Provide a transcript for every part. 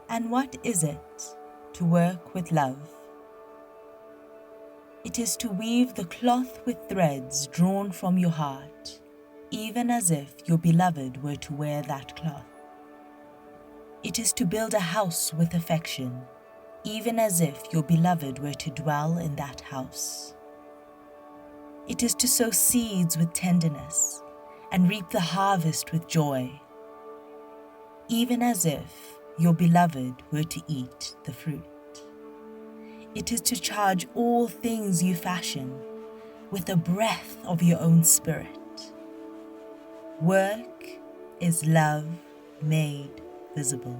And what is it to work with love? It is to weave the cloth with threads drawn from your heart, even as if your beloved were to wear that cloth. It is to build a house with affection, even as if your beloved were to dwell in that house. It is to sow seeds with tenderness and reap the harvest with joy, even as if your beloved were to eat the fruit. It is to charge all things you fashion with the breath of your own spirit. Work is love made visible.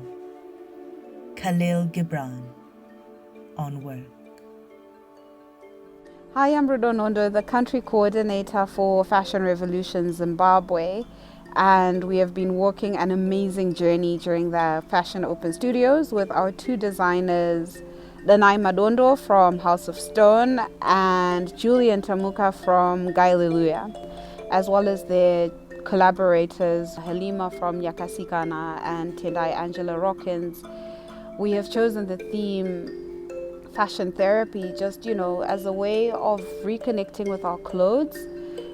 Khalil Gibran on work. Hi, I'm Rudo Nondo, the country coordinator for Fashion Revolution Zimbabwe, and we have been walking an amazing journey during the Fashion Open Studios with our two designers, Lanai Madondo from House of Stone and Julian Tamuka from Gaileluya, as well as their collaborators Halima from Yakasikana and Tendai Angela Rockins. We have chosen the theme fashion therapy, just, as a way of reconnecting with our clothes,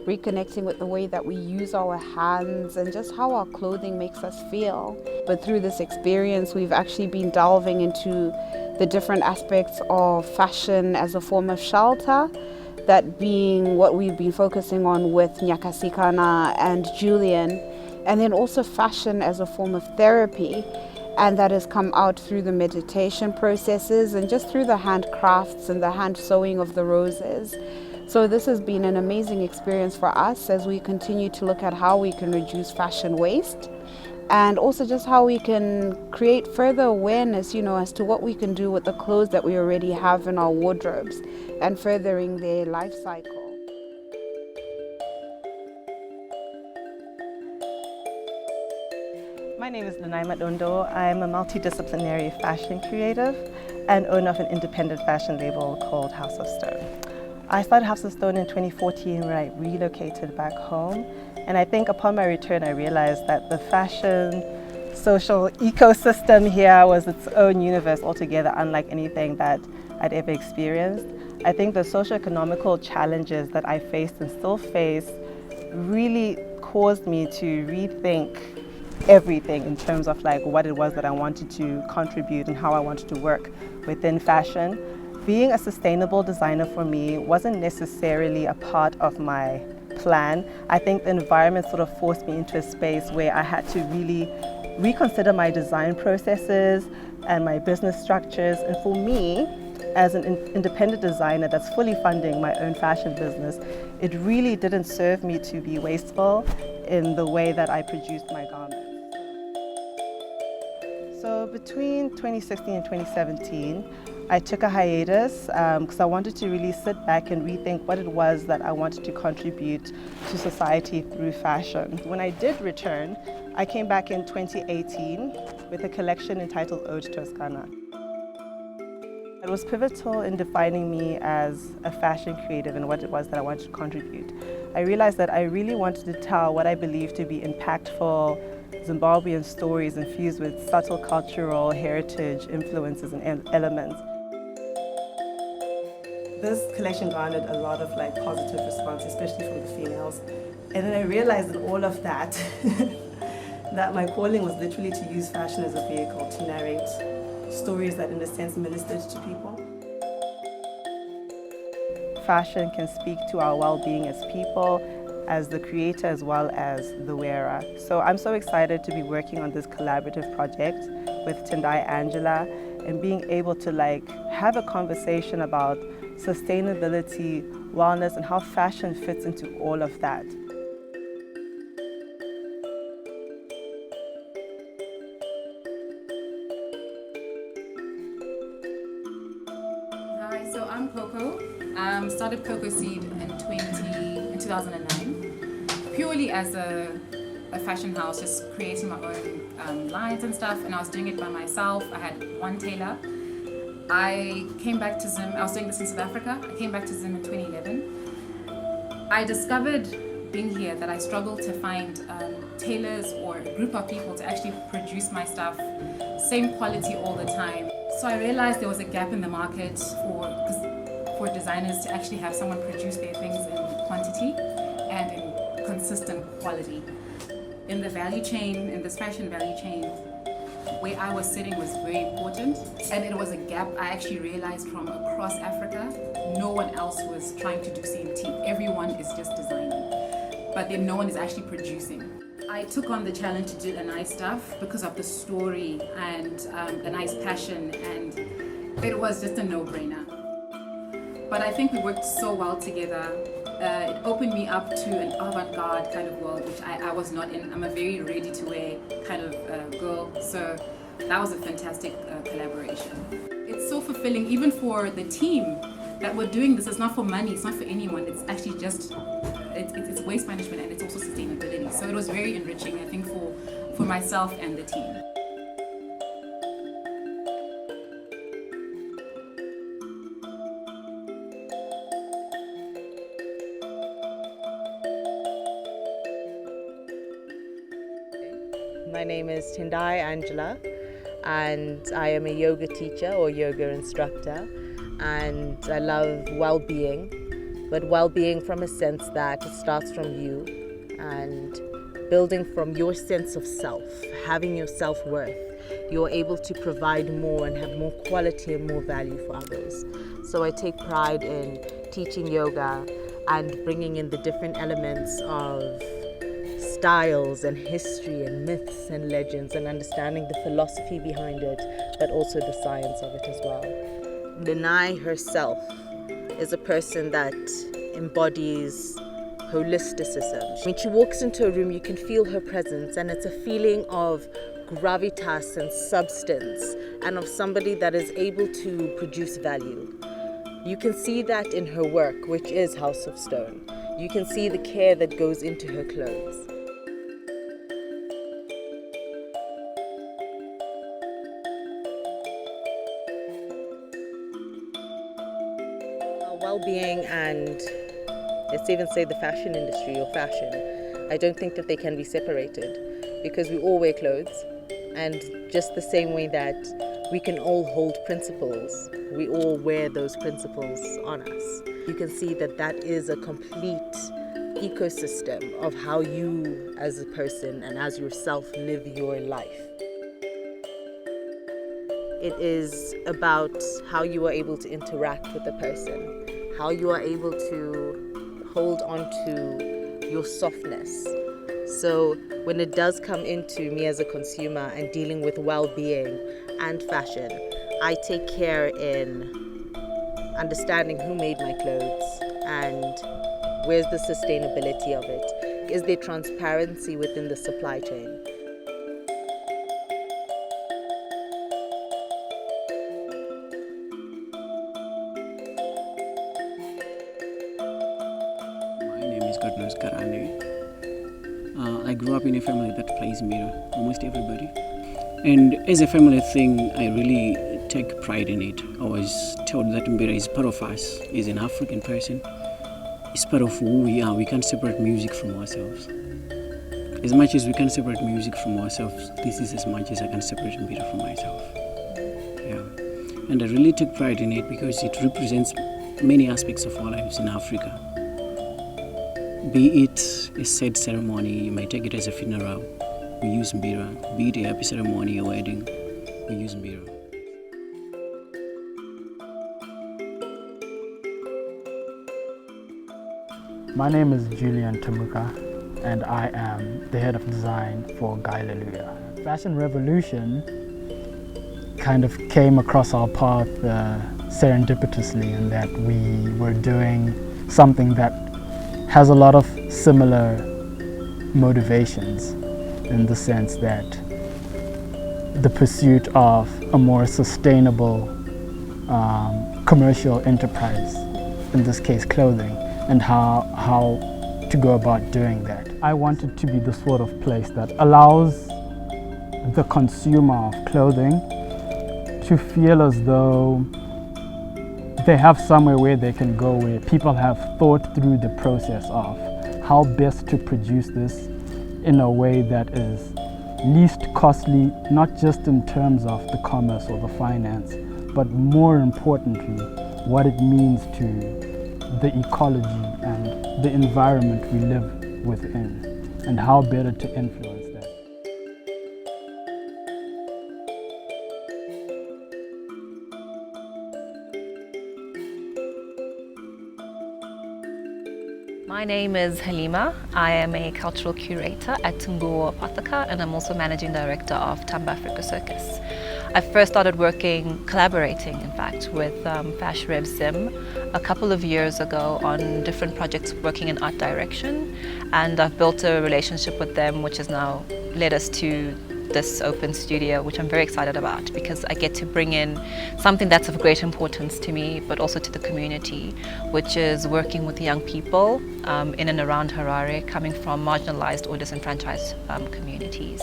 reconnecting with the way that we use our hands and just how our clothing makes us feel. But through this experience, we've actually been delving into the different aspects of fashion as a form of shelter, that being what we've been focusing on with Nyakasikana and Julian, and then also fashion as a form of therapy. And that has come out through the meditation processes and just through the handcrafts and the hand sewing of the roses. So this has been an amazing experience for us as we continue to look at how we can reduce fashion waste, and also just how we can create further awareness, as to what we can do with the clothes that we already have in our wardrobes and furthering their life cycle. My name is Lanai Madondo. I'm a multidisciplinary fashion creative and owner of an independent fashion label called House of Stone. I started House of Stone in 2014 when I relocated back home. And I think upon my return, I realized that the fashion social ecosystem here was its own universe altogether, unlike anything that I'd ever experienced. I think the socioeconomical challenges that I faced and still face really caused me to rethink everything in terms of what it was that I wanted to contribute and how I wanted to work within fashion. Being a sustainable designer for me wasn't necessarily a part of my plan. I think the environment sort of forced me into a space where I had to really reconsider my design processes and my business structures. And for me, as an independent designer that's fully funding my own fashion business, it really didn't serve me to be wasteful in the way that I produced my garments. So between 2016 and 2017, I took a hiatus because I wanted to really sit back and rethink what it was that I wanted to contribute to society through fashion. When I did return, I came back in 2018 with a collection entitled Ode to Toscana. It was pivotal in defining me as a fashion creative and what it was that I wanted to contribute. I realized that I really wanted to tell what I believe to be impactful Zimbabwean stories infused with subtle cultural heritage influences and elements. This collection garnered a lot of positive response, especially from the females. And then I realized in all of that, that my calling was literally to use fashion as a vehicle to narrate stories that in a sense ministered to people. Fashion can speak to our well-being as people, as the creator as well as the wearer. So I'm so excited to be working on this collaborative project with Tendai Angela and being able to have a conversation about sustainability, wellness, and how fashion fits into all of that. Hi, so I'm Coco. Started Coco Seed in 2009, purely as a fashion house, just creating my own lines and stuff, and I was doing it by myself. I had one tailor. I came back to Zim. I was doing this in South Africa. I came back to Zim in 2011. I discovered being here that I struggled to find tailors or a group of people to actually produce my stuff, same quality all the time. So I realized there was a gap in the market for designers to actually have someone produce their things in quantity and in consistent quality. In the value chain, in this fashion value chain, where I was sitting was very important, and it was a gap I actually realized from across Africa. No one else was trying to do CMT. Everyone is just designing, but then no one is actually producing. I took on the challenge to do the nice stuff because of the story and the nice passion, and it was just a no-brainer. But I think we worked so well together. It opened me up to an avant-garde kind of world, which I was not in. I'm a very ready-to-wear kind of girl, so that was a fantastic collaboration. It's so fulfilling, even for the team that we're doing this. It's not for money, it's not for anyone, it's actually just, it's waste management and it's also sustainability. So it was very enriching, I think, for myself and the team. My name is Tindai Angela, and I am a yoga teacher or yoga instructor, and I love well-being, but well-being from a sense that it starts from you and building from your sense of self, having your self-worth. You're able to provide more and have more quality and more value for others. So I take pride in teaching yoga and bringing in the different elements of styles and history and myths and legends, and understanding the philosophy behind it, but also the science of it as well. Denai herself is a person that embodies holisticism. When she walks into a room, you can feel her presence, and it's a feeling of gravitas and substance, and of somebody that is able to produce value. You can see that in her work, which is House of Stone. You can see the care that goes into her clothes. Well-being and, let's even say, the fashion industry or fashion, I don't think that they can be separated, because we all wear clothes, and just the same way that we can all hold principles, we all wear those principles on us. You can see that that is a complete ecosystem of how you as a person and as yourself live your life. It is about how you are able to interact with the person, how you are able to hold on to your softness. So when it does come into me as a consumer and dealing with well-being and fashion, I take care in understanding who made my clothes and where's the sustainability of it. Is there transparency within the supply chain? I grew up in a family that plays mirror, almost everybody. And as a family thing, I really take pride in it. I was told that mirror is part of us, is an African person. It's part of who we are. We can't separate music from ourselves. As much as we can separate music from ourselves, this is as much as I can separate mirror from myself. Yeah. And I really take pride in it because it represents many aspects of our lives in Africa. Be it a sad ceremony, you might take it as a funeral, we use mbira. Be it a happy ceremony, a wedding, we use mbira. My name is Julian Tamuka, and I am the head of design for Gaileluya. Fashion Revolution kind of came across our path serendipitously, in that we were doing something that has a lot of similar motivations, in the sense that the pursuit of a more sustainable commercial enterprise, in this case clothing, and how to go about doing that. I wanted to be the sort of place that allows the consumer of clothing to feel as though they have somewhere where they can go, where people have thought through the process of how best to produce this in a way that is least costly, not just in terms of the commerce or the finance, but more importantly, what it means to the ecology and the environment we live within, and how better to influence that. My name is Halima. I am a cultural curator at Tunguo Apotheca, and I'm also managing director of Tamba Africa Circus. I first started collaborating in fact, with Fash Rev Zim a couple of years ago on different projects working in art direction, and I've built a relationship with them which has now led us to this open studio, which I'm very excited about because I get to bring in something that's of great importance to me but also to the community, which is working with young people in and around Harare coming from marginalized or disenfranchised communities.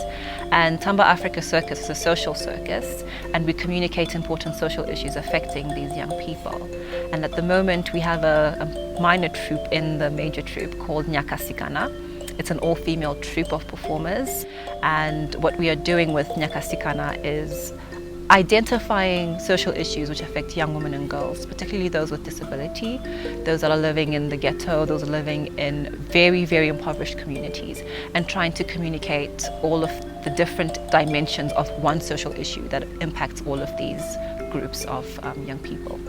And Tamba Africa Circus is a social circus, and we communicate important social issues affecting these young people. And at the moment we have a minor troupe in the major troupe called Nyakasikana. It's an all-female troupe of performers, and what we are doing with Nyakasikana is identifying social issues which affect young women and girls, particularly those with disability, those that are living in the ghetto, those living in very, very impoverished communities, and trying to communicate all of the different dimensions of one social issue that impacts all of these groups of young people.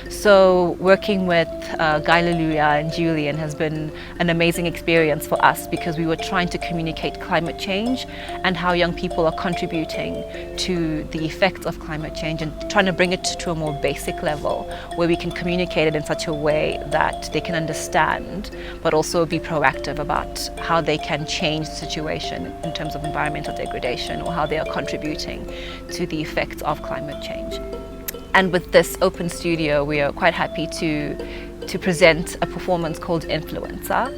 So working with Guy Leluya and Julian has been an amazing experience for us because we were trying to communicate climate change and how young people are contributing to the effects of climate change and trying to bring it to a more basic level where we can communicate it in such a way that they can understand but also be proactive about how they can change the situation in terms of environmental degradation or how they are contributing to the effects of climate change. And with this open studio, we are quite happy to present a performance called Influencer,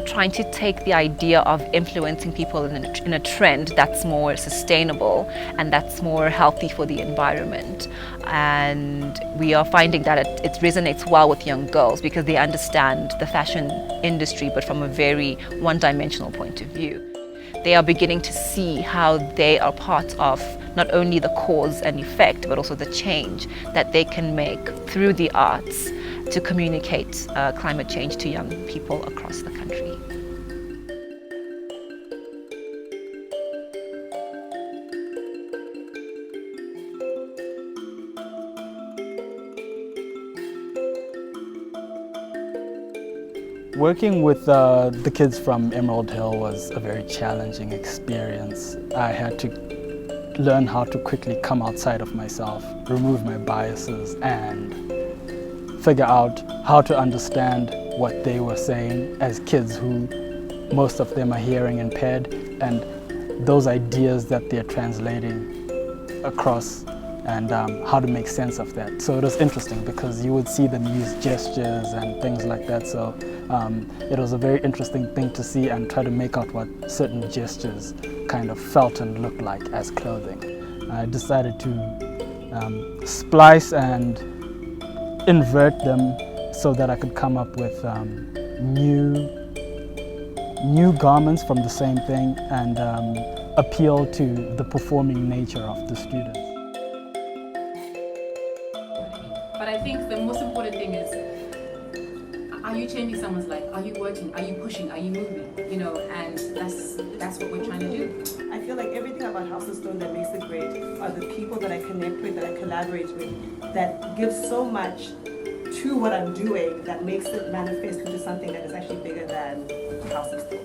trying to take the idea of influencing people in a trend that's more sustainable and that's more healthy for the environment. And we are finding that it resonates well with young girls because they understand the fashion industry, but from a very one-dimensional point of view. They are beginning to see how they are part of not only the cause and effect, but also the change that they can make through the arts to communicate climate change to young people across the country. Working with the kids from Emerald Hill was a very challenging experience. I had to learn how to quickly come outside of myself, remove my biases, and figure out how to understand what they were saying as kids who most of them are hearing impaired, and those ideas that they're translating across, and how to make sense of that. So it was interesting because you would see them use gestures and things like that. So it was a very interesting thing to see and try to make out what certain gestures kind of felt and looked like as clothing. I decided to splice and invert them so that I could come up with new garments from the same thing and appeal to the performing nature of the students. But I think the most important thing is, are you changing someone's life? Are you working? Are you pushing? Are you moving? You know, and that's what we're trying to do. I feel like everything about House of Stone that makes it great are the people that I connect with, that I collaborate with, that give so much to what I'm doing that makes it manifest into something that is actually bigger than House of Stone.